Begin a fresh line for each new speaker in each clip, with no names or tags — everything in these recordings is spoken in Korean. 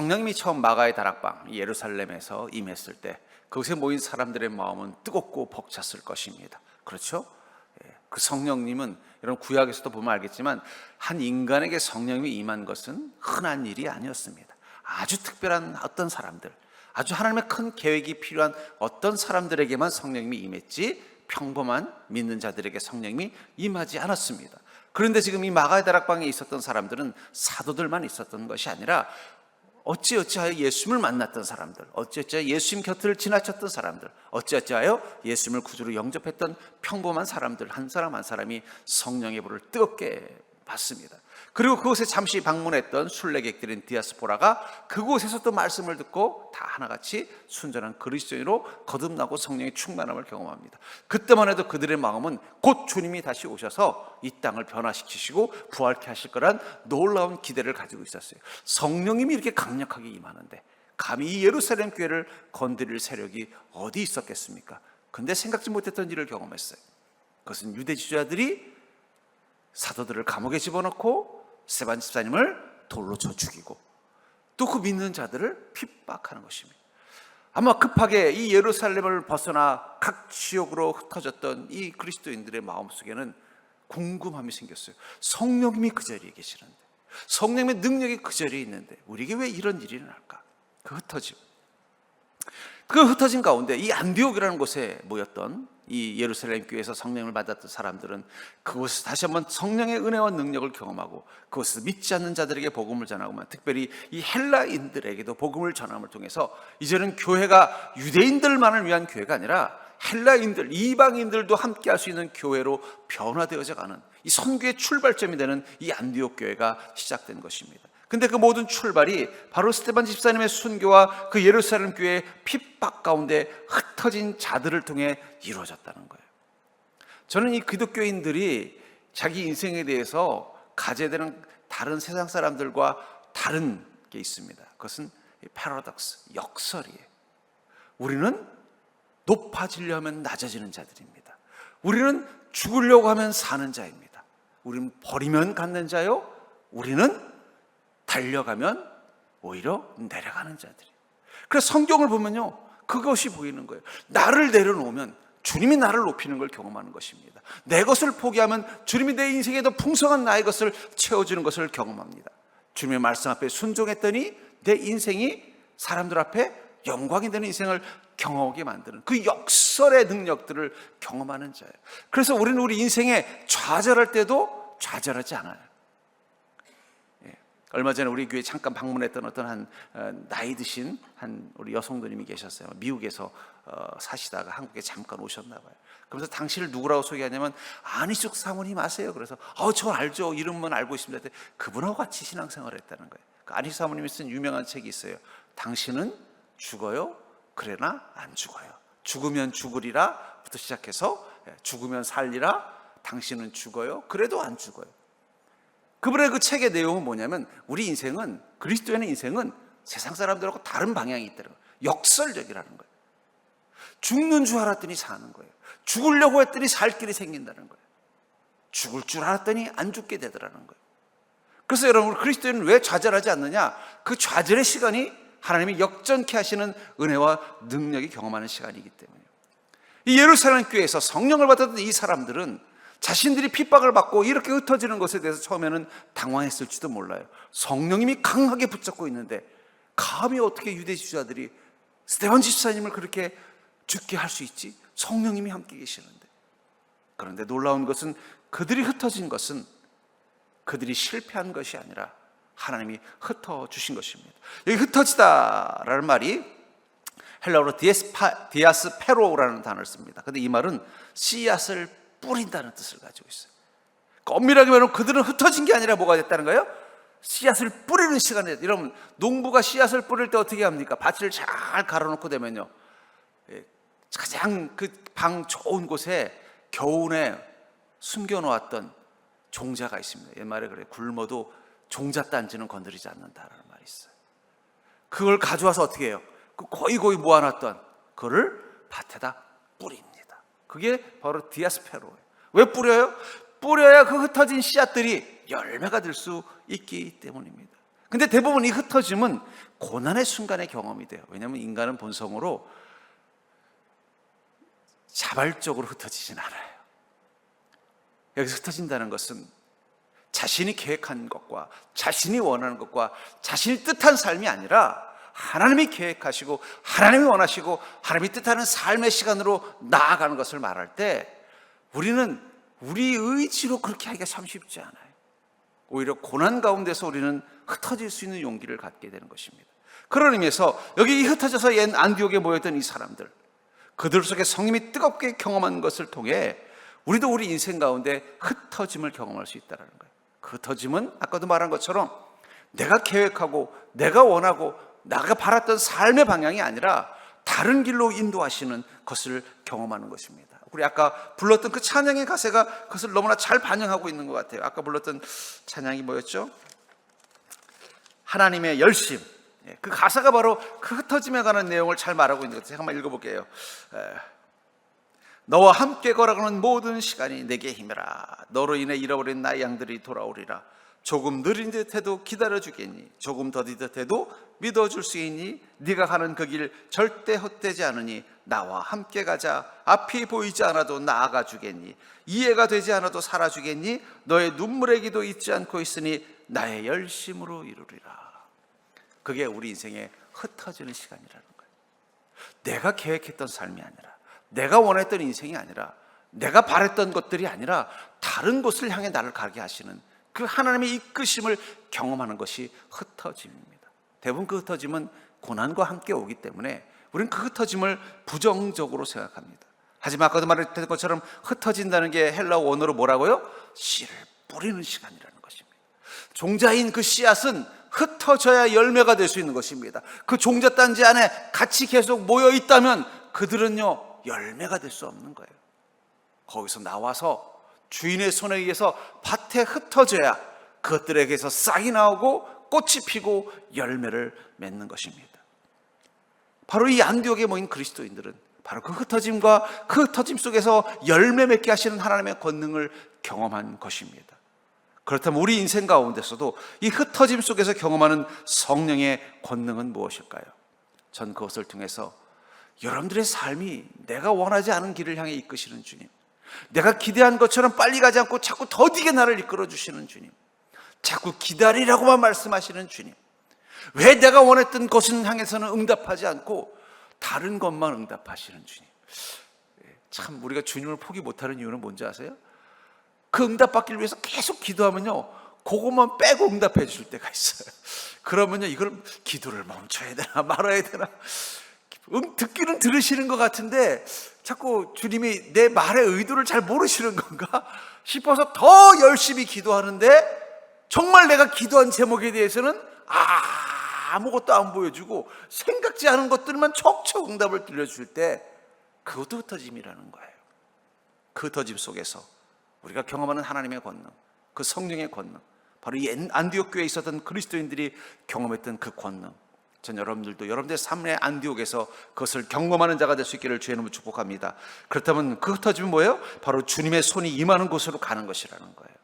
성령님이 처음 마가의 다락방 예루살렘에서 임했을 때 그곳에 모인 사람들의 마음은 뜨겁고 벅찼을 것입니다. 그렇죠? 그 성령님은 여러분 구약에서도 보면 알겠지만 한 인간에게 성령님이 임한 것은 흔한 일이 아니었습니다. 아주 특별한 어떤 사람들, 아주 하나님의 큰 계획이 필요한 어떤 사람들에게만 성령님이 임했지 평범한 믿는 자들에게 성령님이 임하지 않았습니다. 그런데 지금 이 마가의 다락방에 있었던 사람들은 사도들만 있었던 것이 아니라 어찌어찌하여 예수님을 만났던 사람들, 어찌어찌하여 예수님 곁을 지나쳤던 사람들, 어찌어찌하여 예수님을 구주로 영접했던 평범한 사람들 한 사람 한 사람이 성령의 불을 뜨겁게 받습니다. 그리고 그곳에 잠시 방문했던 순례객들인 디아스포라가 그곳에서 또 말씀을 듣고 다 하나같이 순전한 그리스도인으로 거듭나고 성령의 충만함을 경험합니다. 그때만 해도 그들의 마음은 곧 주님이 다시 오셔서 이 땅을 변화시키시고 부활케 하실 거란 놀라운 기대를 가지고 있었어요. 성령님이 이렇게 강력하게 임하는데 감히 이 예루살렘 교회를 건드릴 세력이 어디 있었겠습니까? 근데 생각지 못했던 일을 경험했어요. 그것은 유대 지도자들이 사도들을 감옥에 집어넣고 스데반 집사님을 돌로 쳐 죽이고 또 그 믿는 자들을 핍박하는 것입니다. 아마 급하게 이 예루살렘을 벗어나 각 지역으로 흩어졌던 이 그리스도인들의 마음속에는 궁금함이 생겼어요. 성령님이 그 자리에 계시는데, 성령의 능력이 그 자리에 있는데 우리에게 왜 이런 일이 일어날까? 그 흩어진 가운데 이 안디옥이라는 곳에 모였던 이 예루살렘 교회에서 성령을 받았던 사람들은 그곳에서 다시 한번 성령의 은혜와 능력을 경험하고 그곳에서 믿지 않는 자들에게 복음을 전하고만, 특별히 이 헬라인들에게도 복음을 전함을 통해서 이제는 교회가 유대인들만을 위한 교회가 아니라 헬라인들, 이방인들도 함께 할 수 있는 교회로 변화되어져 가는 이 선교의 출발점이 되는 이 안디옥 교회가 시작된 것입니다. 근데 그 모든 출발이 바로 스데반 집사님의 순교와 그 예루살렘 교회의 핍박 가운데 흩어진 자들을 통해 이루어졌다는 거예요. 저는 이 기독교인들이 자기 인생에 대해서 가져야 되는 다른 세상 사람들과 다른 게 있습니다. 그것은 패러독스, 역설이에요. 우리는 높아지려 하면 낮아지는 자들입니다. 우리는 죽으려고 하면 사는 자입니다. 우리는 버리면 갖는 자요, 우리는 달려가면 오히려 내려가는 자들이에요. 그래서 성경을 보면요, 그것이 보이는 거예요. 나를 내려놓으면 주님이 나를 높이는 걸 경험하는 것입니다. 내 것을 포기하면 주님이 내 인생에 더 풍성한 나의 것을 채워주는 것을 경험합니다. 주님의 말씀 앞에 순종했더니 내 인생이 사람들 앞에 영광이 되는 인생을 경험하게 만드는 그 역설의 능력들을 경험하는 자예요. 그래서 우리는 우리 인생에 좌절할 때도 좌절하지 않아요. 얼마 전에 우리 교회 잠깐 방문했던 어떤 한 나이 드신 한 우리 여성도님이 계셨어요. 미국에서 사시다가 한국에 잠깐 오셨나 봐요. 그래서 당신을 누구라고 소개하냐면 안희숙 사모님 아세요? 그래서 저 알죠. 이름만 알고 있습니다. 그분하고 같이 신앙생활을 했다는 거예요. 그 안희숙 사모님이 쓴 유명한 책이 있어요. 당신은 죽어요? 그러나 안 죽어요. 죽으면 죽으리라 부터 시작해서 죽으면 살리라, 당신은 죽어요? 그래도 안 죽어요. 그분의 그 책의 내용은 뭐냐면 우리 인생은, 그리스도인의 인생은 세상 사람들하고 다른 방향이 있다는 거예요. 역설적이라는 거예요. 죽는 줄 알았더니 사는 거예요. 죽으려고 했더니 살 길이 생긴다는 거예요. 죽을 줄 알았더니 안 죽게 되더라는 거예요. 그래서 여러분, 그리스도인은 왜 좌절하지 않느냐? 그 좌절의 시간이 하나님이 역전케 하시는 은혜와 능력이 경험하는 시간이기 때문이에요. 이 예루살렘 교회에서 성령을 받았던 이 사람들은 자신들이 핍박을 받고 이렇게 흩어지는 것에 대해서 처음에는 당황했을지도 몰라요. 성령님이 강하게 붙잡고 있는데 감히 어떻게 유대 지도자들이 스데반 집사님을 그렇게 죽게 할 수 있지? 성령님이 함께 계시는데. 그런데 놀라운 것은 그들이 흩어진 것은 그들이 실패한 것이 아니라 하나님이 흩어주신 것입니다. 여기 흩어지다라는 말이 헬라어로 디아스페로라는 단어를 씁니다. 그런데 이 말은 씨앗을 뿌린다는 뜻을 가지고 있어요. 엄밀하게 말하면 그들은 흩어진 게 아니라 뭐가 됐다는 거예요? 씨앗을 뿌리는 시간이 됐다. 여러분, 농부가 씨앗을 뿌릴 때 어떻게 합니까? 밭을 잘 갈아놓고 되면요, 가장 그 방 좋은 곳에 겨우내 숨겨놓았던 종자가 있습니다. 옛말에 그래, 굶어도 종잣단지는 건드리지 않는다라는 말이 있어요. 그걸 가져와서 어떻게 해요? 그 고이 모아놨던 그거를 밭에다 뿌립니다. 그게 바로 디아스페로예요. 왜 뿌려요? 뿌려야 그 흩어진 씨앗들이 열매가 될 수 있기 때문입니다. 근데 대부분 이 흩어짐은 고난의 순간의 경험이 돼요. 왜냐하면 인간은 본성으로 자발적으로 흩어지진 않아요. 여기서 흩어진다는 것은 자신이 계획한 것과 자신이 원하는 것과 자신이 뜻한 삶이 아니라 하나님이 계획하시고 하나님이 원하시고 하나님이 뜻하는 삶의 시간으로 나아가는 것을 말할 때 우리는 우리 의지로 그렇게 하기가 참 쉽지 않아요. 오히려 고난 가운데서 우리는 흩어질 수 있는 용기를 갖게 되는 것입니다. 그런 의미에서 여기 흩어져서 옛 안디옥에 모였던 이 사람들, 그들 속에 성령이 뜨겁게 경험한 것을 통해 우리도 우리 인생 가운데 흩어짐을 경험할 수 있다는 거예요. 그 흩어짐은 아까도 말한 것처럼 내가 계획하고 내가 원하고 내가 바랐던 삶의 방향이 아니라 다른 길로 인도하시는 것을 경험하는 것입니다. 우리 아까 불렀던 그 찬양의 가사가 그것을 너무나 잘 반영하고 있는 것 같아요. 아까 불렀던 찬양이 뭐였죠? 하나님의 열심. 그 가사가 바로 그 흩어짐에 관한 내용을 잘 말하고 있는 것 같아요. 한번 읽어볼게요. 너와 함께 걸어가는 모든 시간이 내게 힘이라. 너로 인해 잃어버린 나의 양들이 돌아오리라. 조금 느린 듯해도 기다려주겠니? 조금 더딘 듯해도 믿어줄 수 있니? 네가 가는 그 길 절대 헛되지 않으니 나와 함께 가자. 앞이 보이지 않아도 나아가 주겠니? 이해가 되지 않아도 살아주겠니? 너의 눈물의 기도 잊지 않고 있으니 나의 열심으로 이루리라. 그게 우리 인생의 흩어지는 시간이라는 거예요. 내가 계획했던 삶이 아니라, 내가 원했던 인생이 아니라, 내가 바랬던 것들이 아니라 다른 곳을 향해 나를 가게 하시는 그 하나님의 이끄심을 경험하는 것이 흩어짐입니다. 대부분 그 흩어짐은 고난과 함께 오기 때문에 우리는 그 흩어짐을 부정적으로 생각합니다. 하지만 아까도 말했던 것처럼 흩어진다는 게 헬라어 원어로 뭐라고요? 씨를 뿌리는 시간이라는 것입니다. 종자인 그 씨앗은 흩어져야 열매가 될 수 있는 것입니다. 그 종자단지 안에 같이 계속 모여 있다면 그들은요 열매가 될 수 없는 거예요. 거기서 나와서 주인의 손에 의해서 밭에 흩어져야 그것들에게서 싹이 나오고 꽃이 피고 열매를 맺는 것입니다. 바로 이 안디옥에 모인 그리스도인들은 바로 그 흩어짐과 그 흩어짐 속에서 열매 맺게 하시는 하나님의 권능을 경험한 것입니다. 그렇다면 우리 인생 가운데서도 이 흩어짐 속에서 경험하는 성령의 권능은 무엇일까요? 전 그것을 통해서 여러분들의 삶이 내가 원하지 않은 길을 향해 이끄시는 주님, 내가 기대한 것처럼 빨리 가지 않고 자꾸 더디게 나를 이끌어 주시는 주님, 자꾸 기다리라고만 말씀하시는 주님, 왜 내가 원했던 것을 향해서는 응답하지 않고 다른 것만 응답하시는 주님. 참 우리가 주님을 포기 못하는 이유는 뭔지 아세요? 그 응답받기를 위해서 계속 기도하면요 그것만 빼고 응답해 주실 때가 있어요. 그러면요 이걸 기도를 멈춰야 되나 말아야 되나, 듣기는 들으시는 것 같은데 자꾸 주님이 내 말의 의도를 잘 모르시는 건가 싶어서 더 열심히 기도하는데 정말 내가 기도한 제목에 대해서는 아무것도 안 보여주고 생각지 않은 것들만 척척 응답을 들려줄 때 그것도 흩어짐이라는 거예요. 그 흩어짐 속에서 우리가 경험하는 하나님의 권능, 그 성령의 권능, 바로 이 안디옥 교회에 있었던 그리스도인들이 경험했던 그 권능, 전 여러분들도 여러분들의 삶의 안디옥에서 그것을 경험하는 자가 될 수 있기를 주의 이름으로 축복합니다. 그렇다면 그 흩어짐은 뭐예요? 바로 주님의 손이 임하는 곳으로 가는 것이라는 거예요.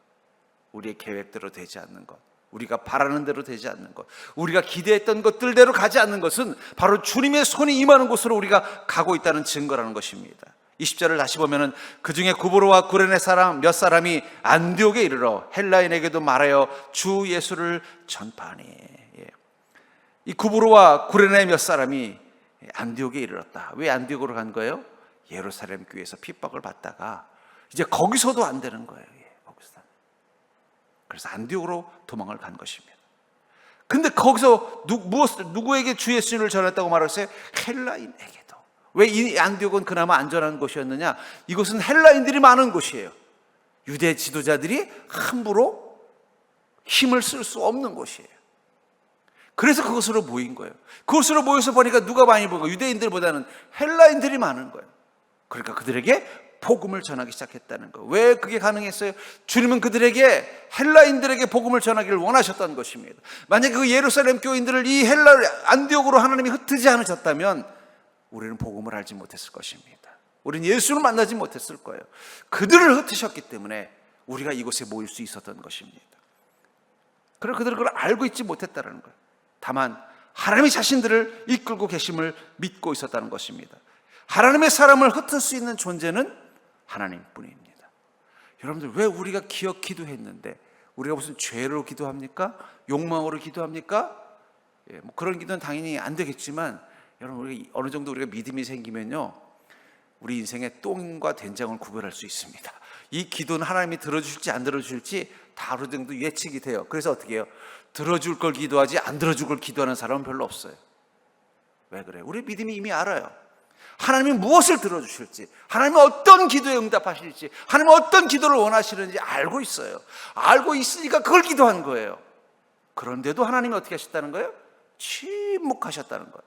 우리의 계획대로 되지 않는 것, 우리가 바라는 대로 되지 않는 것, 우리가 기대했던 것들대로 가지 않는 것은 바로 주님의 손이 임하는 곳으로 우리가 가고 있다는 증거라는 것입니다. 20절을 다시 보면은 그 중에 구브로와 구레네 사람 몇 사람이 안디옥에 이르러 헬라인에게도 말하여 주 예수를 전파하니. 이 구브로와 구레네 몇 사람이 안디옥에 이르렀다. 왜 안디옥으로 간 거예요? 예루살렘 교회에서 핍박을 받다가 이제 거기서도 안 되는 거예요. 그래서 안디옥으로 도망을 간 것입니다. 근데 거기서 누구에게 주 예수를 전했다고 말했어요? 헬라인에게도. 왜 이 안디옥은 그나마 안전한 곳이었느냐? 이곳은 헬라인들이 많은 곳이에요. 유대 지도자들이 함부로 힘을 쓸 수 없는 곳이에요. 그래서 그곳으로 모인 거예요. 그곳으로 모여서 보니까 누가 많이 보고 유대인들보다는 헬라인들이 많은 거예요. 그러니까 그들에게 복음을 전하기 시작했다는 거. 왜 그게 가능했어요? 주님은 그들에게 헬라인들에게 복음을 전하기를 원하셨던 것입니다. 만약에 그 예루살렘 교인들을 이 안디옥으로 하나님이 흩지 않으셨다면 우리는 복음을 알지 못했을 것입니다. 우리는 예수를 만나지 못했을 거예요. 그들을 흩으셨기 때문에 우리가 이곳에 모일 수 있었던 것입니다. 그러나 그들은 그걸 알고 있지 못했다는 거예요. 다만 하나님이 자신들을 이끌고 계심을 믿고 있었다는 것입니다. 하나님의 사람을 흩을 수 있는 존재는 하나님뿐입니다. 여러분들, 왜 우리가 기도했는데 우리가 무슨 죄로 기도합니까? 욕망으로 기도합니까? 뭐 그런 기도는 당연히 안 되겠지만, 여러분, 우리 어느 정도 우리가 믿음이 생기면요, 우리 인생의 똥과 된장을 구별할 수 있습니다. 이 기도는 하나님이 들어주실지 안 들어주실지 다 어느 정도 예측이 돼요. 그래서 어떻게 해요? 들어줄 걸 기도하지 안 들어줄 걸 기도하는 사람은 별로 없어요. 왜 그래요? 우리 믿음이 이미 알아요. 하나님이 무엇을 들어주실지, 하나님이 어떤 기도에 응답하실지, 하나님이 어떤 기도를 원하시는지 알고 있어요. 알고 있으니까 그걸 기도한 거예요. 그런데도 하나님이 어떻게 하셨다는 거예요? 침묵하셨다는 거예요.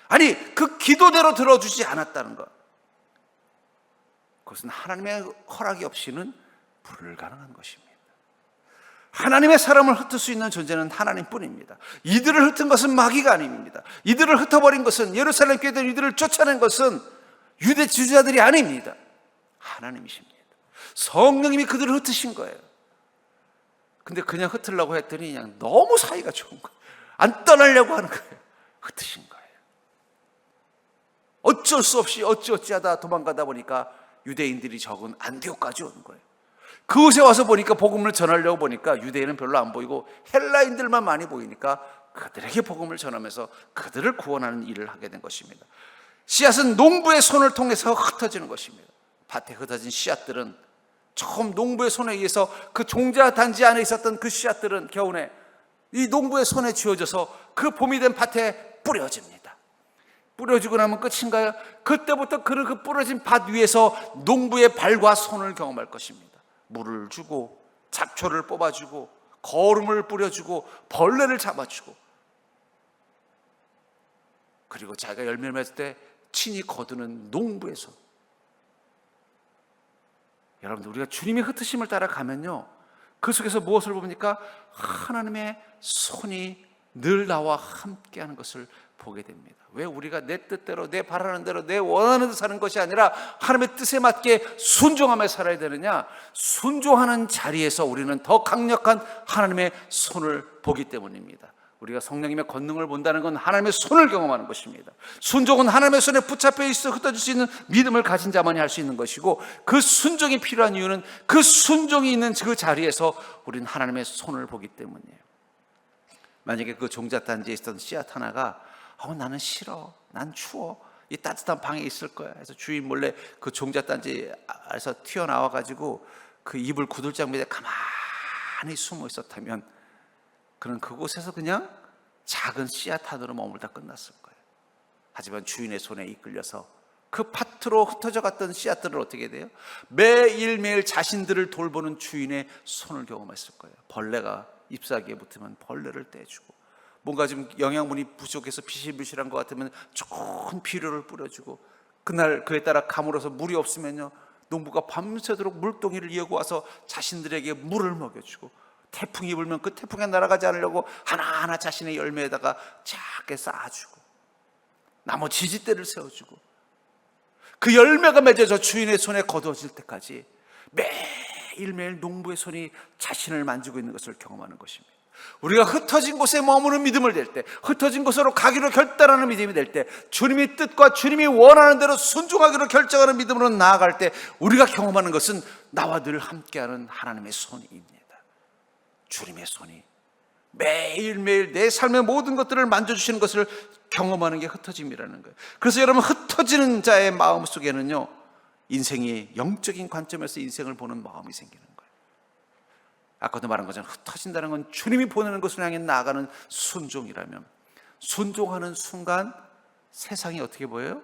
아니, 그 기도대로 들어주지 않았다는 것. 그것은 하나님의 허락이 없이는 불가능한 것입니다. 하나님의 사람을 흩을 수 있는 존재는 하나님뿐입니다. 이들을 흩은 것은 마귀가 아닙니다. 이들을 흩어버린 것은, 예루살렘 교회들 이들을 쫓아낸 것은 유대 지주자들이 아닙니다. 하나님이십니다. 성령님이 그들을 흩으신 거예요. 근데 그냥 흩으려고 했더니 그냥 너무 사이가 좋은 거예요. 안 떠나려고 하는 거예요. 흩으신 거예요. 어쩔 수 없이 어찌하다 도망가다 보니까 유대인들이 적은 안디옥까지 오는 거예요. 그곳에 와서 보니까 복음을 전하려고 보니까 유대인은 별로 안 보이고 헬라인들만 많이 보이니까 그들에게 복음을 전하면서 그들을 구원하는 일을 하게 된 것입니다. 씨앗은 농부의 손을 통해서 흩어지는 것입니다. 밭에 흩어진 씨앗들은 처음 농부의 손에 의해서 그 종자 단지 안에 있었던 그 씨앗들은 겨우내 이 농부의 손에 쥐어져서 그 봄이 된 밭에 뿌려집니다. 뿌려지고 나면 끝인가요? 그때부터 그는 그 뿌려진 밭 위에서 농부의 발과 손을 경험할 것입니다. 물을 주고 잡초를 뽑아주고 거름을 뿌려주고 벌레를 잡아주고, 그리고 자기가 열매를 맺을 때 친히 거두는 농부의 손. 여러분들, 우리가 주님의 흩으심을 따라가면요, 그 속에서 무엇을 봅니까? 하나님의 손이 늘 나와 함께하는 것을 보게 됩니다. 왜 우리가 내 뜻대로, 내 바라는 대로, 내 원하는 대로 사는 것이 아니라 하나님의 뜻에 맞게 순종하며 살아야 되느냐? 순종하는 자리에서 우리는 더 강력한 하나님의 손을 보기 때문입니다. 우리가 성령님의 권능을 본다는 건 하나님의 손을 경험하는 것입니다. 순종은 하나님의 손에 붙잡혀 있어 흩어질 수 있는 믿음을 가진 자만이 할 수 있는 것이고, 그 순종이 필요한 이유는 그 순종이 있는 그 자리에서 우리는 하나님의 손을 보기 때문이에요. 만약에 그 종잣단지에 있었던 씨앗 하나가 나는 싫어, 난 추워, 이 따뜻한 방에 있을 거야 해서 주인 몰래 그 종잣단지에서 튀어나와가지고 그 이불 구들장 밑에 가만히 숨어 있었다면 그는 그곳에서 그냥 작은 씨앗 하나로 머물다 끝났을 거예요. 하지만 주인의 손에 이끌려서 그 밭으로 흩어져 갔던 씨앗들을 어떻게 돼요? 매일매일 자신들을 돌보는 주인의 손을 경험했을 거예요. 벌레가 잎사귀에 붙으면 벌레를 떼주고, 뭔가 좀 영양분이 부족해서 비실비실한 것 같으면 좋은 비료를 뿌려주고, 그날 그에 따라 가물어서 물이 없으면요, 농부가 밤새도록 물동이를 이어고 와서 자신들에게 물을 먹여주고, 태풍이 불면 그 태풍에 날아가지 않으려고 하나하나 자신의 열매에다가 작게 쌓아주고, 나무 지지대를 세워주고, 그 열매가 맺어져 주인의 손에 거두어질 때까지 매일매일 농부의 손이 자신을 만지고 있는 것을 경험하는 것입니다. 우리가 흩어진 곳에 머무는 믿음을 낼 때, 흩어진 곳으로 가기로 결단하는 믿음이 될 때, 주님의 뜻과 주님이 원하는 대로 순종하기로 결정하는 믿음으로 나아갈 때 우리가 경험하는 것은 나와 늘 함께하는 하나님의 손입니다. 주님의 손이 매일매일 내 삶의 모든 것들을 만져주시는 것을 경험하는 게 흩어짐이라는 거예요. 그래서 여러분, 흩어지는 자의 마음 속에는요, 인생이 영적인 관점에서 인생을 보는 마음이 생기는 거예요. 아까도 말한 것처럼 흩어진다는 건 주님이 보내는 것을 향해 나아가는 순종이라면, 순종하는 순간 세상이 어떻게 보여요?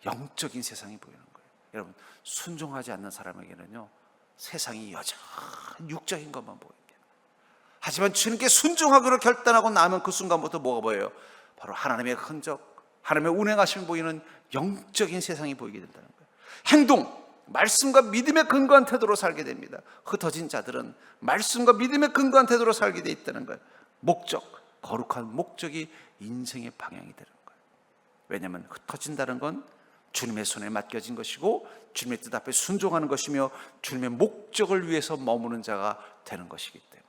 영적인 세상이 보이는 거예요. 여러분, 순종하지 않는 사람에게는요, 세상이 여전히 육적인 것만 보입니다. 하지만 주님께 순종하기로 결단하고 나면 그 순간부터 뭐가 보여요? 바로 하나님의 흔적, 하나님의 운행하심을 보이는 영적인 세상이 보이게 된다는 거예요. 행동, 말씀과 믿음에 근거한 태도로 살게 됩니다. 흩어진 자들은 말씀과 믿음에 근거한 태도로 살게 돼 있다는 거예요. 목적, 거룩한 목적이 인생의 방향이 되는 거예요. 왜냐하면 흩어진다는 건 주님의 손에 맡겨진 것이고, 주님의 뜻 앞에 순종하는 것이며, 주님의 목적을 위해서 머무는 자가 되는 것이기 때문에,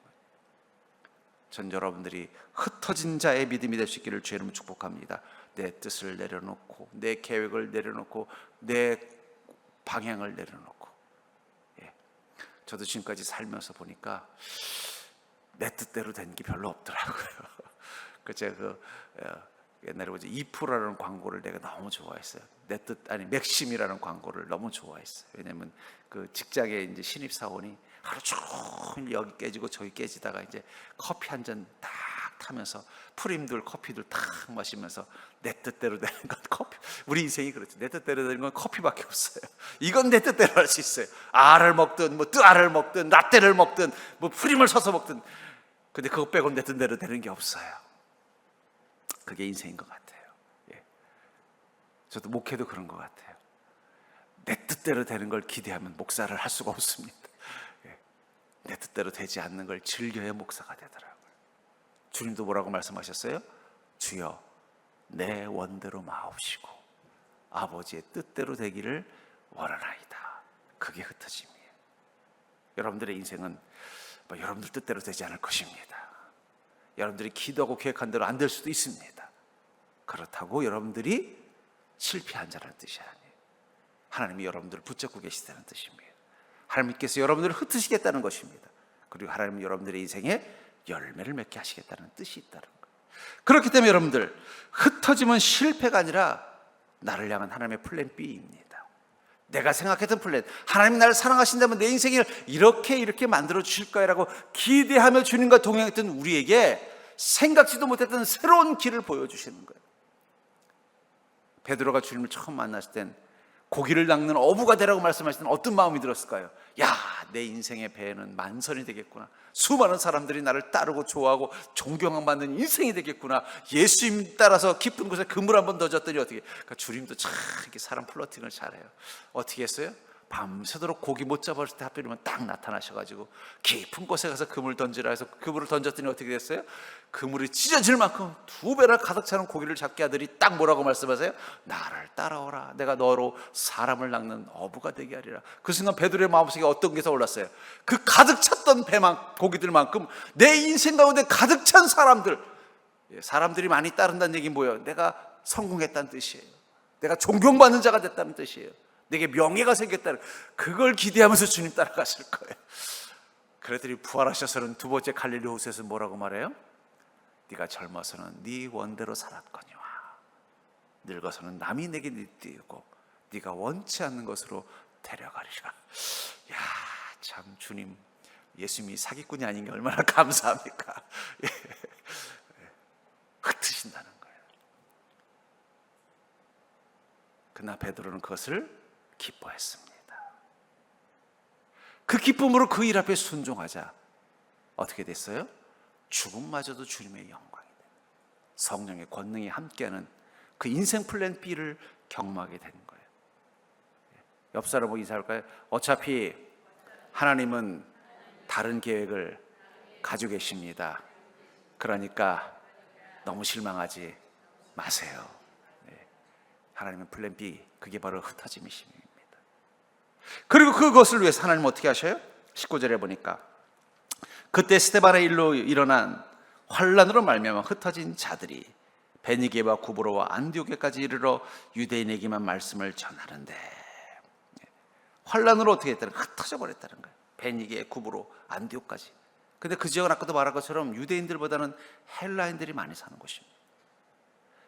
전 여러분들이 흩어진 자의 믿음이 될 수 있기를 주의 이름으로 축복합니다. 내 뜻을 내려놓고, 내 계획을 내려놓고, 내 방향을 내려놓고. 저도 지금까지 살면서 보니까 내 뜻대로 된 게 별로 없더라고요. 제가 옛날에 뭐지 2%라는 광고를 내가 너무 좋아했어요. 내 뜻 아니 맥심이라는 광고를 너무 좋아했어요. 왜냐면 그 직장에 이제 신입 사원이 하루 종일 여기 깨지고 저기 깨지다가 이제 커피 한 잔 딱 타면서 프림들 커피들 딱 마시면서 내 뜻대로 되는 건 커피. 우리 인생이 그렇죠. 내 뜻대로 되는 건 커피밖에 없어요. 이건 내 뜻대로 할 수 있어요. 알을 먹든 뭐 뜨알을 먹든 라떼를 먹든 뭐 프림을 서서 먹든. 근데 그거 빼고는 내 뜻대로 되는 게 없어요. 그게 인생인 것 같아요. 저도 목회도 그런 것 같아요. 내 뜻대로 되는 걸 기대하면 목사를 할 수가 없습니다. 내 뜻대로 되지 않는 걸 즐겨야 목사가 되더라고요. 주님도 뭐라고 말씀하셨어요? 주여 내 원대로 마옵시고 아버지의 뜻대로 되기를 원하나이다. 그게 흩어짐이에요. 여러분들의 인생은 여러분들 뜻대로 되지 않을 것입니다. 여러분들이 기도하고 계획한 대로 안 될 수도 있습니다. 그렇다고 여러분들이 실패한 자라는 뜻이 아니에요. 하나님이 여러분들을 붙잡고 계시다는 뜻입니다. 하나님께서 여러분들을 흩으시겠다는 것입니다. 그리고 하나님은 여러분들의 인생에 열매를 맺게 하시겠다는 뜻이 있다는 거예요. 그렇기 때문에 여러분들 흩어짐은 실패가 아니라 나를 향한 하나님의 플랜 B입니다. 내가 생각했던 플랜, 하나님이 나를 사랑하신다면 내 인생을 이렇게 만들어 주실 거야라고 기대하며 주님과 동행했던 우리에게 생각지도 못했던 새로운 길을 보여주시는 거예요. 베드로가 주님을 처음 만났을 땐 고기를 낚는 어부가 되라고 말씀하실 때 어떤 마음이 들었을까요? 야, 내 인생의 배에는 만선이 되겠구나. 수많은 사람들이 나를 따르고 좋아하고 존경받는 인생이 되겠구나. 예수님 따라서 깊은 곳에 그물 한번 던졌더니 어떻게? 그러니까 주님도 참 이렇게 사람 플러팅을 잘해요. 어떻게 했어요? 밤새도록 고기 못 잡았을 때 하필이면 딱 나타나셔가지고 깊은 곳에 가서 그물 던지라 해서 그물을 던졌더니 어떻게 됐어요? 그물이 찢어질 만큼 2배나 가득 차는 고기를 잡게 하더니 딱 뭐라고 말씀하세요? 나를 따라오라. 내가 너로 사람을 낚는 어부가 되게 하리라. 그 순간 베드로의 마음속에 어떤 게 올랐어요? 그 가득 찼던 배만 고기들만큼 내 인생 가운데 가득 찬 사람들이 많이 따른다는 얘기는 뭐예요? 내가 성공했다는 뜻이에요. 내가 존경받는 자가 됐다는 뜻이에요. 내게 명예가 생겼다는, 그걸 기대하면서 주님 따라가실 거예요. 그랬더니 부활하셔서는 두 번째 갈릴리 호수에서 뭐라고 말해요? 네가 젊어서는 네 원대로 살았거니와 늙어서는 남이 내게 띠고 네가 원치 않는 것으로 데려가리라. 야, 참 주님, 예수님이 사기꾼이 아닌 게 얼마나 감사합니까? 흩으신다는 거예요. 그러나 베드로는 그것을 기뻐했습니다. 그 기쁨으로 그 일 앞에 순종하자 어떻게 됐어요? 죽음마저도 주님의 영광이 되는, 성령의 권능이 함께하는 그 인생 플랜 B를 경험하게 된 거예요. 옆 사람하고 인사할까요? 어차피 하나님은 다른 계획을 가지고 계십니다. 그러니까 너무 실망하지 마세요. 하나님의 플랜 B, 그게 바로 흩어짐이십니다. 그리고 그것을 위해서 하나님 어떻게 하셔요? 19절에 보니까 그때 스데반의 일로 일어난 환란으로 말미암아 흩어진 자들이 베니게와 구브로와 안디옥에까지 이르러 유대인에게만 말씀을 전하는데, 환란으로 어떻게 했다는 거예요? 흩어져 버렸다는 거예요. 베니게, 구브로, 안디옥까지. 근데 그 지역은 아까도 말한 것처럼 유대인들보다는 헬라인들이 많이 사는 곳입니다.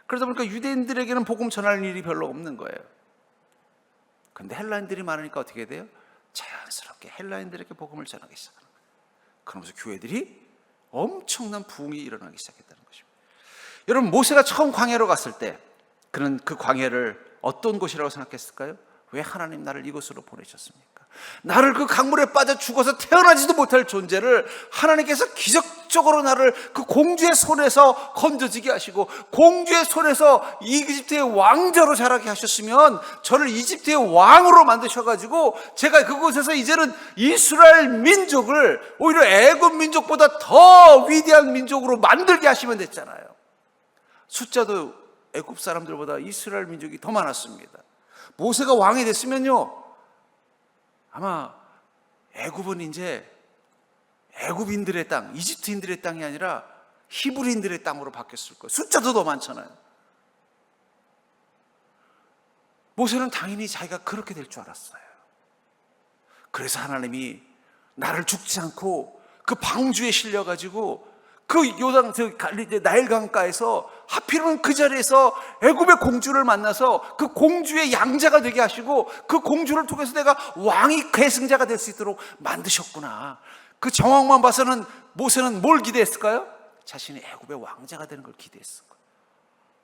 그러다 보니까 유대인들에게는 복음 전할 일이 별로 없는 거예요. 근데 헬라인들이 많으니까 어떻게 돼요? 자연스럽게 헬라인들에게 복음을 전하기 시작하는 거예요. 그러면서 교회들이 엄청난 부흥이 일어나기 시작했다는 것입니다. 여러분, 모세가 처음 광야로 갔을 때 그는 그 광야를 어떤 곳이라고 생각했을까요? 왜 하나님 나를 이곳으로 보내셨습니까? 나를 그 강물에 빠져 죽어서 태어나지도 못할 존재를 하나님께서 기적적으로 나를 그 공주의 손에서 건져지게 하시고 공주의 손에서 이집트의 왕자로 자라게 하셨으면 저를 이집트의 왕으로 만드셔가지고 제가 그곳에서 이제는 이스라엘 민족을 오히려 애굽 민족보다 더 위대한 민족으로 만들게 하시면 됐잖아요. 숫자도 애굽 사람들보다 이스라엘 민족이 더 많았습니다. 모세가 왕이 됐으면요, 아마 애굽은 이제 애굽인들의 땅, 이집트인들의 땅이 아니라 히브리인들의 땅으로 바뀌었을 거예요. 숫자도 더 많잖아요. 모세는 당연히 자기가 그렇게 될 줄 알았어요. 그래서 하나님이 나를 죽지 않고 그 방주에 실려가지고 그 요단 나일 강가에서 하필은 그 자리에서 애굽의 공주를 만나서 그 공주의 양자가 되게 하시고 그 공주를 통해서 내가 왕이 계승자가 될 수 있도록 만드셨구나. 그 정황만 봐서는 모세는 뭘 기대했을까요? 자신이 애굽의 왕자가 되는 걸 기대했을 거예요.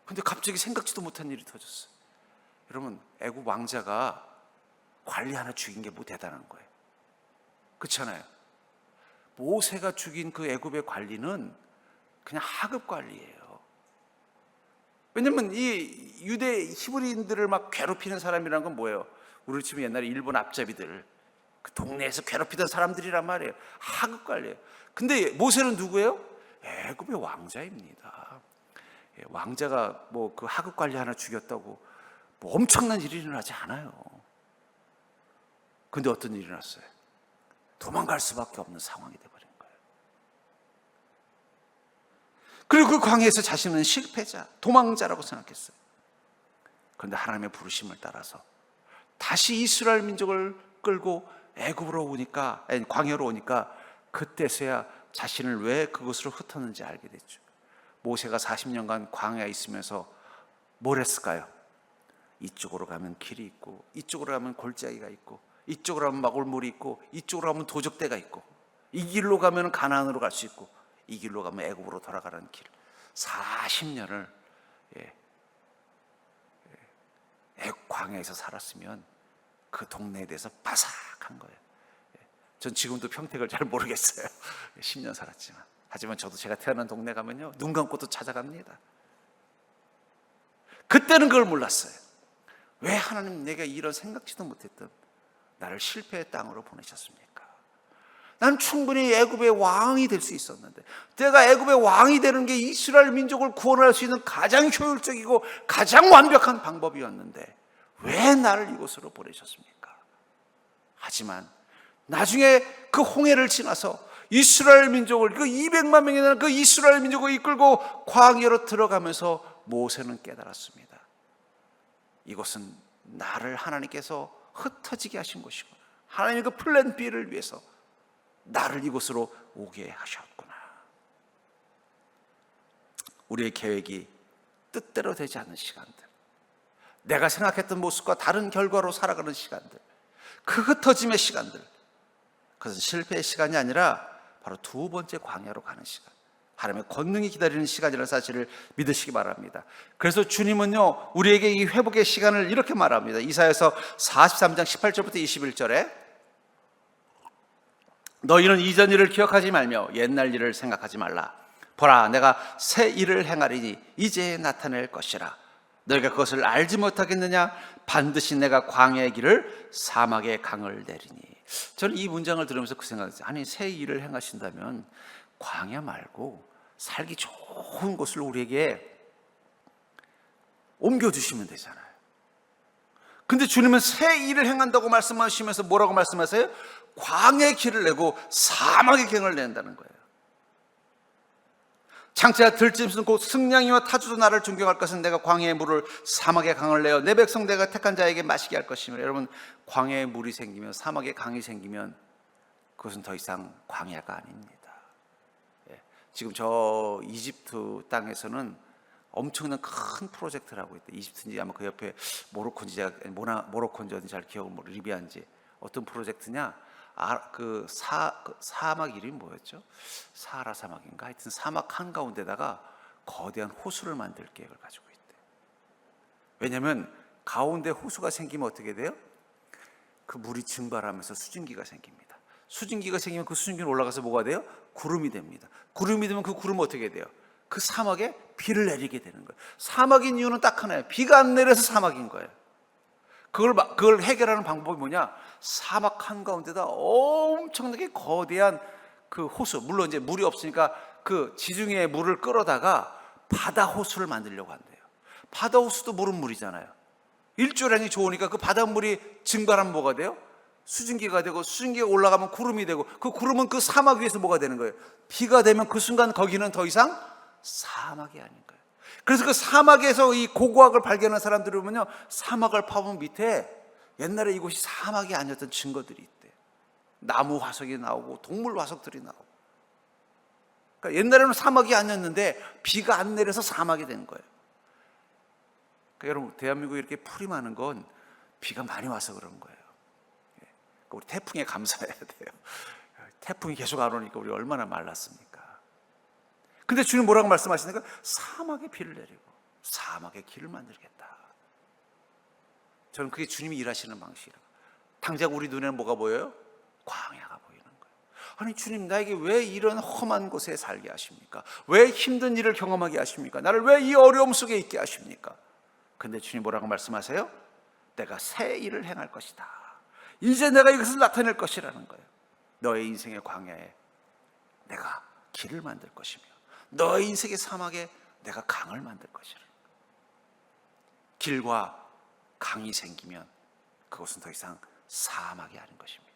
근데 갑자기 생각지도 못한 일이 터졌어요. 여러분, 애굽 왕자가 관리 하나 죽인 게 뭐 대단한 거예요. 그렇잖아요. 모세가 죽인 그 애굽의 관리는 그냥 하급 관리예요. 왜냐면 이 유대 히브리인들을 막 괴롭히는 사람이란 건 뭐예요? 우리 지금 옛날에 일본 앞잡이들, 그 동네에서 괴롭히던 사람들이란 말이에요. 하급 관리예요. 근데 모세는 누구예요? 애굽의 왕자입니다. 왕자가 뭐 그 하급 관리 하나 죽였다고 뭐 엄청난 일이 일어나지 않아요. 근데 어떤 일이 일어났어요? 도망갈 수밖에 없는 상황이 돼버린 거예요. 그리고 그 광야에서 자신은 실패자, 도망자라고 생각했어요. 그런데 하나님의 부르심을 따라서 다시 이스라엘 민족을 끌고 애굽으로 오니까, 광야로 오니까 그때서야 자신을 왜 그곳으로 흩었는지 알게 됐죠. 모세가 40년간 광야에 있으면서 뭘 했을까요? 이쪽으로 가면 길이 있고, 이쪽으로 가면 골짜기가 있고, 이쪽으로 가면 마골물이 있고, 이쪽으로 가면 도적대가 있고, 이 길로 가면 가나안으로 갈 수 있고, 이 길로 가면 애굽으로 돌아가는 길. 40년을 광야에서 살았으면 그 동네에 대해서 바삭한 거예요. 전 지금도 평택을 잘 모르겠어요. 10년 살았지만. 하지만 저도 제가 태어난 동네 가면요, 눈 감고도 찾아갑니다. 그때는 그걸 몰랐어요. 왜 하나님 내가 이런 생각지도 못했던 나를 실패의 땅으로 보내셨습니까? 난 충분히 애굽의 왕이 될 수 있었는데, 내가 애굽의 왕이 되는 게 이스라엘 민족을 구원할 수 있는 가장 효율적이고 가장 완벽한 방법이었는데 왜 나를 이곳으로 보내셨습니까? 하지만 나중에 그 홍해를 지나서 이스라엘 민족을, 그 200만 명이 되는 그 이스라엘 민족을 이끌고 광야로 들어가면서 모세는 깨달았습니다. 이곳은 나를 하나님께서 흩어지게 하신 곳이구나. 하나님의 그 플랜 B를 위해서 나를 이곳으로 오게 하셨구나. 우리의 계획이 뜻대로 되지 않는 시간들, 내가 생각했던 모습과 다른 결과로 살아가는 시간들, 그 흩어짐의 시간들, 그것은 실패의 시간이 아니라 바로 두 번째 광야로 가는 시간, 하나님의 권능이 기다리는 시간이라는 사실을 믿으시기 바랍니다. 그래서 주님은요, 우리에게 이 회복의 시간을 이렇게 말합니다. 이사야서 43장 18절부터 21절에 너희는 이전 일을 기억하지 말며 옛날 일을 생각하지 말라. 보라, 내가 새 일을 행하리니 이제 나타낼 것이라. 너희가 그것을 알지 못하겠느냐? 반드시 내가 광야의 길을 사막의 강을 내리니. 저는 이 문장을 들으면서 그 생각했어요. 아니, 새 일을 행하신다면 광야 말고 살기 좋은 곳을 우리에게 옮겨주시면 되잖아요. 근데 주님은 새 일을 행한다고 말씀하시면서 뭐라고 말씀하세요? 광야의 길을 내고 사막의 강을 낸다는 거예요. 창자와 들짐승 곧 승냥이와 타주도 나를 존경할 것은 내가 광야의 물을 사막의 강을 내어 내 백성 내가 택한 자에게 마시게 할 것이며. 여러분, 광야의 물이 생기면, 사막의 강이 생기면 그것은 더 이상 광야가 아닙니다. 지금 저 이집트 땅에서는 엄청난 큰 프로젝트를 하고 있대요. 이집트인지 아마 그 옆에 모로코인지 어딘지 잘 기억을 모르, 리비아인지 어떤 프로젝트냐? 그 사막 이름이 뭐였죠? 사하라 사막인가? 하여튼 사막 한가운데다가 거대한 호수를 만들 계획을 가지고 있대요. 왜냐하면 가운데 호수가 생기면 어떻게 돼요? 그 물이 증발하면서 수증기가 생깁니다. 수증기가 생기면 그 수증기는 올라가서 뭐가 돼요? 구름이 됩니다. 구름이 되면 그 구름은 어떻게 돼요? 그 사막에 비를 내리게 되는 거예요. 사막인 이유는 딱 하나예요. 비가 안 내려서 사막인 거예요. 그걸 해결하는 방법이 뭐냐? 사막 한가운데다 엄청나게 거대한 그 호수, 물론 이제 물이 없으니까 그 지중해 물을 끌어다가 바다 호수를 만들려고 한대요. 바다 호수도 물은 물이잖아요. 일조량이 좋으니까 그 바닷물이 증발하면 뭐가 돼요? 수증기가 되고, 수증기가 올라가면 구름이 되고, 그 구름은 그 사막 위에서 뭐가 되는 거예요? 비가 되면 그 순간 거기는 더 이상 사막이 아닌 거예요. 그래서 그 사막에서 이 고고학을 발견한 사람들을 보면요, 사막을 파본 밑에 옛날에 이곳이 사막이 아니었던 증거들이 있대요. 나무 화석이 나오고 동물 화석들이 나오고. 그러니까 옛날에는 사막이 아니었는데 비가 안 내려서 사막이 된 거예요. 그러니까 여러분, 대한민국에 이렇게 풀이 많은 건 비가 많이 와서 그런 거예요. 우리 태풍에 감사해야 돼요. 태풍이 계속 안 오니까 우리 얼마나 말랐습니까? 근데 주님 뭐라고 말씀하시니까 사막에 비를 내리고 사막에 길을 만들겠다. 저는 그게 주님이 일하시는 방식이라고. 당장 우리 눈에는 뭐가 보여요? 광야가 보이는 거예요. 아니 주님, 나에게 왜 이런 험한 곳에 살게 하십니까? 왜 힘든 일을 경험하게 하십니까? 나를 왜 이 어려움 속에 있게 하십니까? 근데 주님 뭐라고 말씀하세요? 내가 새 일을 행할 것이다. 이제 내가 이것을 나타낼 것이라는 거예요. 너의 인생의 광야에 내가 길을 만들 것이며 너의 인생의 사막에 내가 강을 만들 것이라는 거예요. 길과 강이 생기면 그것은 더 이상 사막이 아닌 것입니다.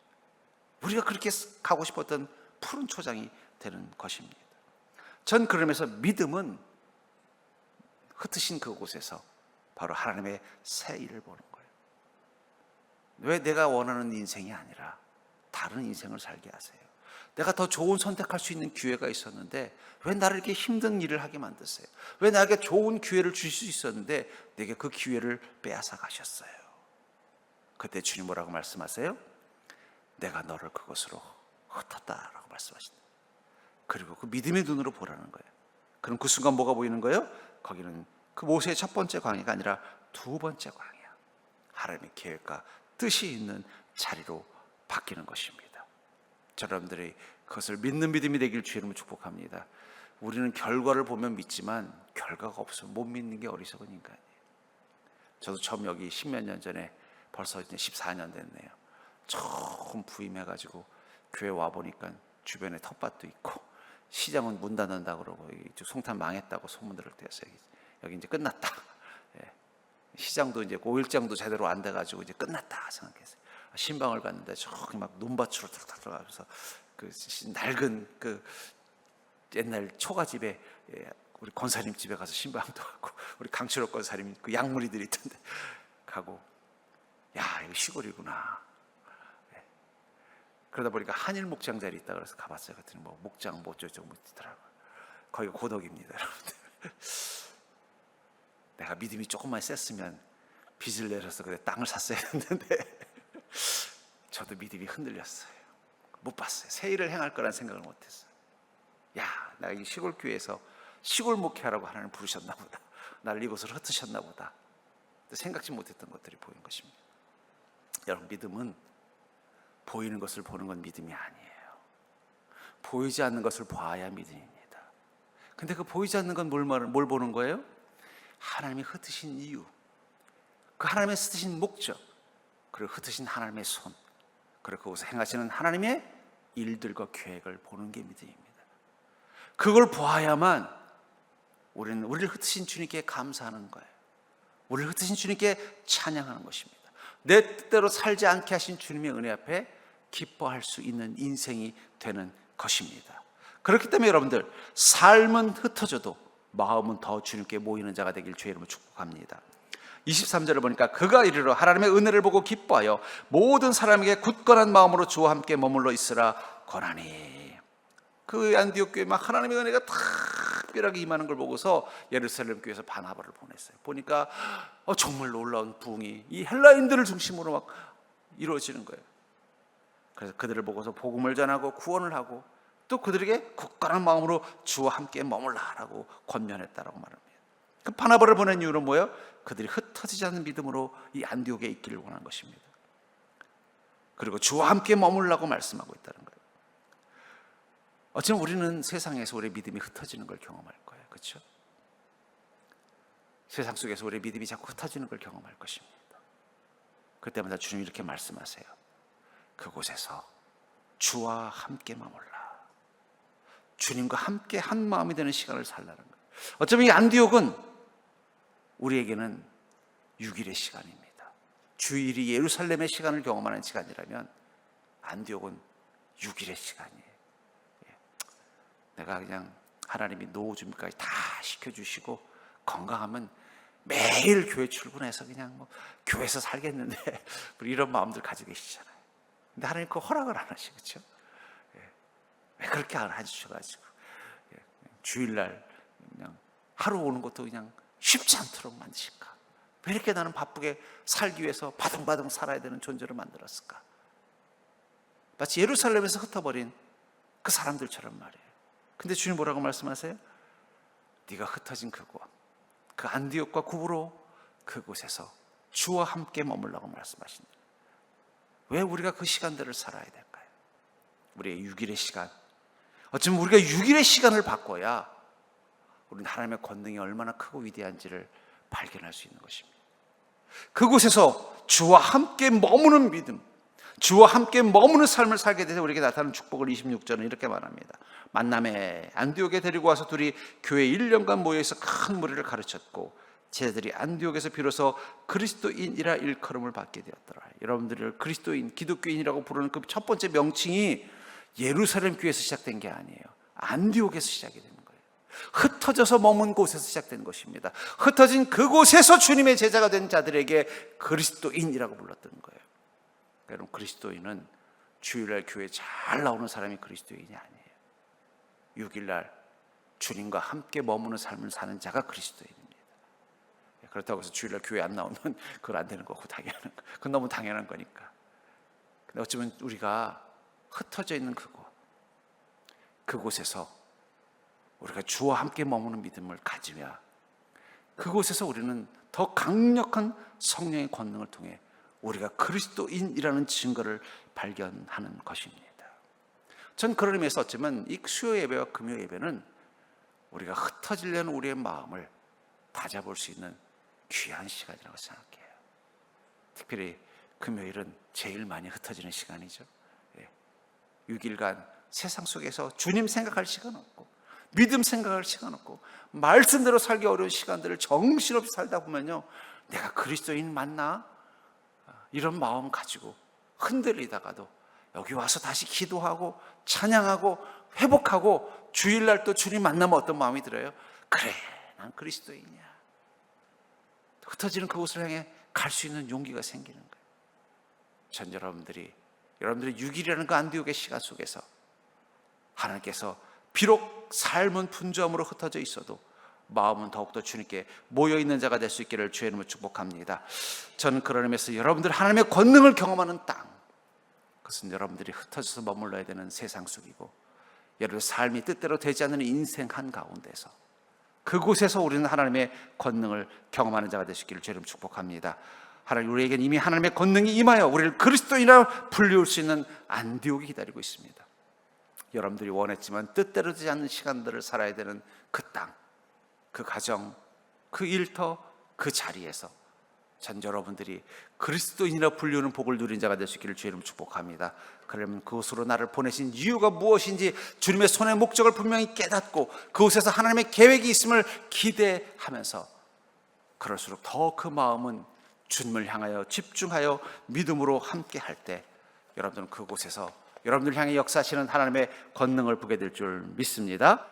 우리가 그렇게 가고 싶었던 푸른 초장이 되는 것입니다. 전 그러면서 믿음은 흩으신 그곳에서 바로 하나님의 새 일을 보는 거예요. 왜 내가 원하는 인생이 아니라 다른 인생을 살게 하세요? 내가 더 좋은 선택할 수 있는 기회가 있었는데 왜 나를 이렇게 힘든 일을 하게 만드세요? 왜 나에게 좋은 기회를 주실 수 있었는데 내게 그 기회를 빼앗아 가셨어요? 그때 주님 뭐라고 말씀하세요? 내가 너를 그것으로 흩었다라고 말씀하신다. 그리고 그 믿음의 눈으로 보라는 거예요. 그럼 그 순간 뭐가 보이는 거예요? 거기는 그 모세의 첫 번째 광야가 아니라 두 번째 광야, 하나님의 계획과 뜻이 있는 자리로 바뀌는 것입니다. 여러분들이 그것을 믿는 믿음이 되길 주의 이름으로 축복합니다. 우리는 결과를 보면 믿지만 결과가 없으면 못 믿는 게 어리석은 인간이에요. 저도 처음 여기 10몇 년 전에 벌써 이제 14년 됐네요. 처음 부임해가지고 교회 와보니까 주변에 텃밭도 있고 시장은 문 닫는다 그러고 이쪽 송탄 망했다고 소문 들을 때였어요. 여기 이제 끝났다. 예. 시장도 이제 오일장도 제대로 안 돼가지고 이제 끝났다 생각했어요. 신방을 갔는데 저기 막 논밭으로 들어가면서 그 낡은 그 옛날 초가집에, 우리 권사님 집에 가서 신방도 하고 우리 강철옥 권사님 그 약물이들이 있던데 가고, 야 이거 시골이구나. 예. 그러다 보니까 한일 목장 자리 있다 그래서 가봤어요. 그랬더니 뭐 목장 뭐 어쩌고 뭐 있더라고요. 거기가 고덕입니다, 여러분들. 내가 믿음이 조금만 셌으면 빚을 내려서 그래 땅을 샀어야 했는데 저도 믿음이 흔들렸어요. 못 봤어요. 새 일을 행할 거란 생각을 못했어요. 야, 나 이 시골 교회에서 시골 목회하라고 하나님 부르셨나 보다. 나를 이곳으로 흩으셨나 보다. 생각지 못했던 것들이 보인 것입니다. 여러분, 믿음은 보이는 것을 보는 건 믿음이 아니에요. 보이지 않는 것을 봐야 믿음입니다. 근데 그 보이지 않는 건 뭘 보는 거예요? 하나님이 흩으신 이유, 그 하나님의 흩으신 목적, 그리고 흩으신 하나님의 손, 그리고 그곳에 행하시는 하나님의 일들과 계획을 보는 게 믿음입니다. 그걸 보아야만 우리는 우리를 흩으신 주님께 감사하는 거예요. 우리를 흩으신 주님께 찬양하는 것입니다. 내 뜻대로 살지 않게 하신 주님의 은혜 앞에 기뻐할 수 있는 인생이 되는 것입니다. 그렇기 때문에 여러분들, 삶은 흩어져도 마음은 더 주님께 모이는 자가 되길 주의 이름으로 축복합니다. 23절을 보니까 그가 이르러 하나님의 은혜를 보고 기뻐하여 모든 사람에게 굳건한 마음으로 주와 함께 머물러 있으라 권하니. 그 안디옥 교회에 막 하나님의 은혜가 특별하게 임하는 걸 보고서 예루살렘 교회에서 바나바를 보냈어요. 보니까 정말 놀라운 부흥이 이 헬라인들을 중심으로 막 이루어지는 거예요. 그래서 그들을 보고서 복음을 전하고 구원을 하고 또 그들에게 굳건한 마음으로 주와 함께 머물라라고 권면했다라고 말합니다. 그 바나바를 보낸 이유는 뭐예요? 그들이 흩어지지 않는 믿음으로 이 안디옥에 있기를 원한 것입니다. 그리고 주와 함께 머물라고 말씀하고 있다는 거예요. 어쩌면 우리는 세상에서 우리의 믿음이 흩어지는 걸 경험할 거예요. 그렇죠? 세상 속에서 우리의 믿음이 자꾸 흩어지는 걸 경험할 것입니다. 그때마다 주님이 이렇게 말씀하세요. 그곳에서 주와 함께 머물라. 주님과 함께 한 마음이 되는 시간을 살라는 거예요. 어쩌면 이 안디옥은 우리에게는 6일의 시간입니다. 주일이 예루살렘의 시간을 경험하는 시간이라면 안디옥은 6일의 시간이에요. 내가 그냥 하나님이 노후 준비까지 다 시켜주시고 건강하면 매일 교회 출근해서 그냥 뭐 교회에서 살겠는데 이런 마음들 가지고 계시잖아요. 근데 하나님 그 허락을 안 하시고, 그렇죠? 왜 그렇게 안 해주셔가지고 주일날 그냥 하루 오는 것도 그냥 쉽지 않도록 만드실까? 왜 이렇게 나는 바쁘게 살기 위해서 바둥바둥 살아야 되는 존재로 만들었을까? 마치 예루살렘에서 흩어버린 그 사람들처럼 말이에요. 근데 주님 뭐라고 말씀하세요? 네가 흩어진 그곳, 그 안디옥과 구브로 그곳에서 주와 함께 머물라고 말씀하신다. 왜 우리가 그 시간들을 살아야 될까요? 우리의 6일의 시간, 어쩌면 우리가 6일의 시간을 바꿔야 우리는 하나님의 권능이 얼마나 크고 위대한지를 발견할 수 있는 것입니다. 그곳에서 주와 함께 머무는 믿음, 주와 함께 머무는 삶을 살게 돼서 우리에게 나타나는 축복을 26절은 이렇게 말합니다. 만남에 안디옥에 데리고 와서 둘이 교회 1년간 모여서 큰 무리를 가르쳤고 제자들이 안디옥에서 비로소 그리스도인이라 일컬음을 받게 되었더라. 여러분들을 그리스도인, 기독교인이라고 부르는 그 첫 번째 명칭이 예루살렘 교회에서 시작된 게 아니에요. 안디옥에서 시작이 되는 거예요. 흩어져서 머문 곳에서 시작된 것입니다. 흩어진 그곳에서 주님의 제자가 된 자들에게 그리스도인이라고 불렀던 거예요. 여러분, 그리스도인은 주일날 교회에 잘 나오는 사람이 그리스도인이 아니에요. 6일날 주님과 함께 머무는 삶을 사는 자가 그리스도인입니다. 그렇다고 해서 주일날 교회 안 나오면 그건 안 되는 거고, 당연한 거. 그건 너무 당연한 거니까. 근데 어쩌면 우리가 흩어져 있는 그곳에서 우리가 주와 함께 머무는 믿음을 가지면 그곳에서 우리는 더 강력한 성령의 권능을 통해 우리가 그리스도인이라는 증거를 발견하는 것입니다. 전 그런 의미에서 어쩌면 이 수요 예배와 금요 예배는 우리가 흩어지려는 우리의 마음을 다잡을 수 있는 귀한 시간이라고 생각해요. 특별히 금요일은 제일 많이 흩어지는 시간이죠. 6일간 세상 속에서 주님 생각할 시간 없고 믿음 생각할 시간 없고 말씀대로 살기 어려운 시간들을 정신없이 살다 보면요, 내가 그리스도인 맞나? 이런 마음 가지고 흔들리다가도 여기 와서 다시 기도하고 찬양하고 회복하고 주일날 또 주님 만나면 어떤 마음이 들어요? 그래, 난 그리스도인이야. 흩어지는 그곳을 향해 갈 수 있는 용기가 생기는 거예요. 전 여러분들의 6일이라는 그 안디옥의 시간 속에서 하나님께서 비록 삶은 분주함으로 흩어져 있어도 마음은 더욱더 주님께 모여있는 자가 될 수 있기를 주의 이름으로 축복합니다. 저는 그런 의미에서 여러분들 하나님의 권능을 경험하는 땅, 그것은 여러분들이 흩어져서 머물러야 되는 세상 속이고 여러분의 삶이 뜻대로 되지 않는 인생 한가운데서 그곳에서 우리는 하나님의 권능을 경험하는 자가 될 수 있기를 주의 이름으로 축복합니다. 하나님, 우리에게는 이미 하나님의 권능이 임하여 우리를 그리스도인이라 불리울 수 있는 안디옥이 기다리고 있습니다. 여러분들이 원했지만 뜻대로 되지 않는 시간들을 살아야 되는 그 땅, 그 가정, 그 일터, 그 자리에서 전 여러분들이 그리스도인이라 불리우는 복을 누린 자가 될 수 있기를 주의 이름으로 축복합니다. 그러면 그곳으로 나를 보내신 이유가 무엇인지 주님의 손의 목적을 분명히 깨닫고 그곳에서 하나님의 계획이 있음을 기대하면서 그럴수록 더 그 마음은 주님을 향하여 집중하여 믿음으로 함께 할 때 여러분들은 그곳에서 여러분들 향해 역사하시는 하나님의 권능을 보게 될 줄 믿습니다.